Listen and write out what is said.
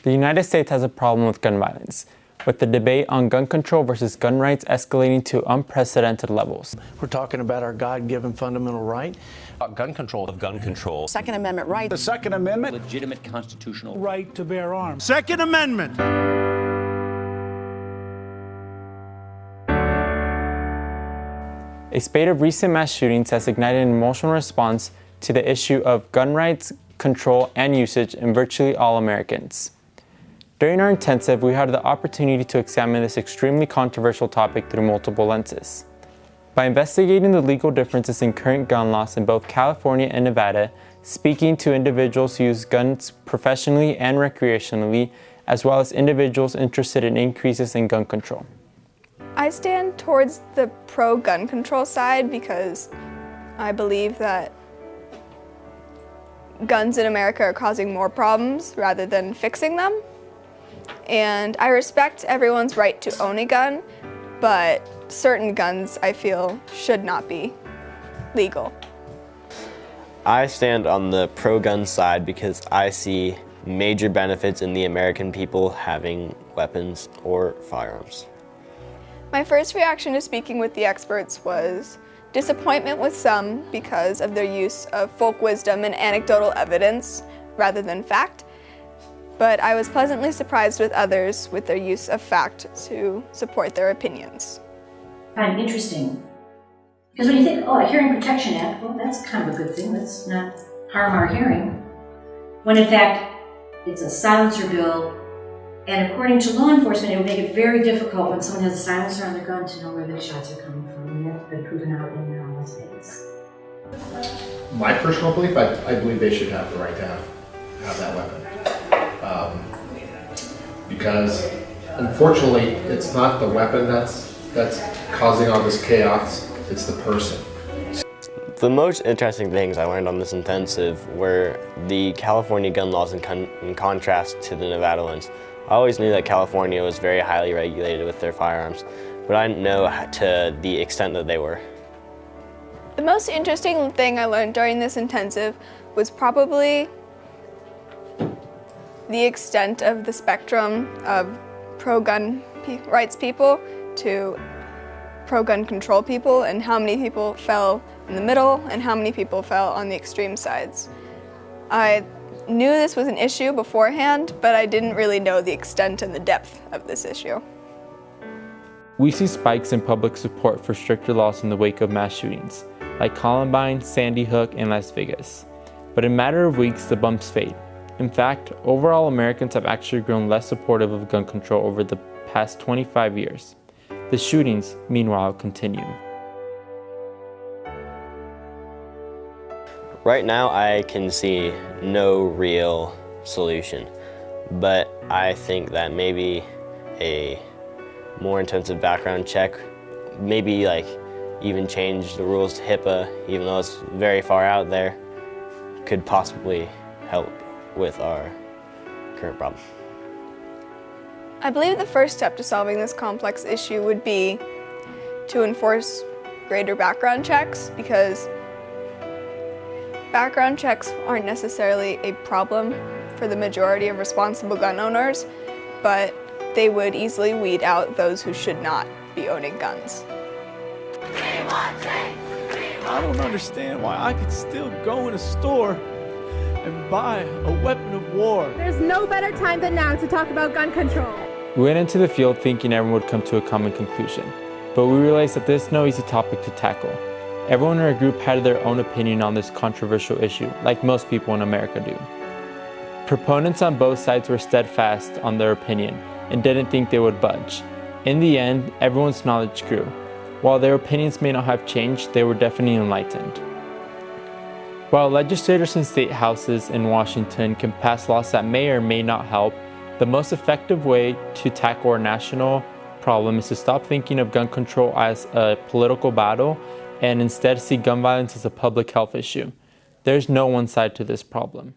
The United States has a problem with gun violence, with the debate on gun control versus gun rights escalating to unprecedented levels. We're talking about our God-given fundamental right. Gun control. Of gun control. Second Amendment right. The Second Amendment. Legitimate constitutional right to bear arms. Second Amendment. A spate of recent mass shootings has ignited an emotional response to the issue of gun rights, control, and usage in virtually all Americans. During our intensive, we had the opportunity to examine this extremely controversial topic through multiple lenses. By investigating the legal differences in current gun laws in both California and Nevada, speaking to individuals who use guns professionally and recreationally, as well as individuals interested in increases in gun control. I stand towards the pro-gun control side because I believe that guns in America are causing more problems rather than fixing them. And I respect everyone's right to own a gun, but certain guns I feel should not be legal. I stand on the pro-gun side because I see major benefits in the American people having weapons or firearms. My first reaction to speaking with the experts was disappointment with some because of their use of folk wisdom and anecdotal evidence rather than fact, but I was pleasantly surprised with others with their use of fact to support their opinions. I find it interesting because when you think, oh, a Hearing Protection Act, well, that's kind of a good thing, let's not harm our hearing, when in fact it's a silencer bill. And according to law enforcement, it would make it very difficult when someone has a silencer on their gun to know where the shots are coming from. And that's been proven out in Las Vegas. My personal belief, I believe they should have the right to have that weapon. Because unfortunately, it's not the weapon that's causing all this chaos, it's the person. The most interesting things I learned on this intensive were the California gun laws in contrast to the Nevada ones. I always knew that California was very highly regulated with their firearms, but I didn't know to the extent that they were. The most interesting thing I learned during this intensive was probably the extent of the spectrum of pro-gun rights people to pro-gun control people, and how many people fell in the middle and how many people fell on the extreme sides. I knew this was an issue beforehand, but I didn't really know the extent and the depth of this issue. We see spikes in public support for stricter laws in the wake of mass shootings, like Columbine, Sandy Hook, and Las Vegas. But in a matter of weeks, the bumps fade. In fact, overall Americans have actually grown less supportive of gun control over the past 25 years. The shootings, meanwhile, continue. Right now, I can see no real solution, but I think that maybe a more intensive background check, maybe like even change the rules to HIPAA, even though it's very far out there, could possibly help with our current problem. I believe the first step to solving this complex issue would be to enforce greater background checks, because background checks aren't necessarily a problem for the majority of responsible gun owners, but they would easily weed out those who should not be owning guns. I don't understand why I could still go in a store and buy a weapon of war. There's no better time than now to talk about gun control. We went into the field thinking everyone would come to a common conclusion, but we realized that this is no easy topic to tackle. Everyone in our group had their own opinion on this controversial issue, like most people in America do. Proponents on both sides were steadfast on their opinion and didn't think they would budge. In the end, everyone's knowledge grew. While their opinions may not have changed, they were definitely enlightened. While legislators in state houses in Washington can pass laws that may or may not help, the most effective way to tackle our national problem is to stop thinking of gun control as a political battle and instead see gun violence as a public health issue. There's no one side to this problem.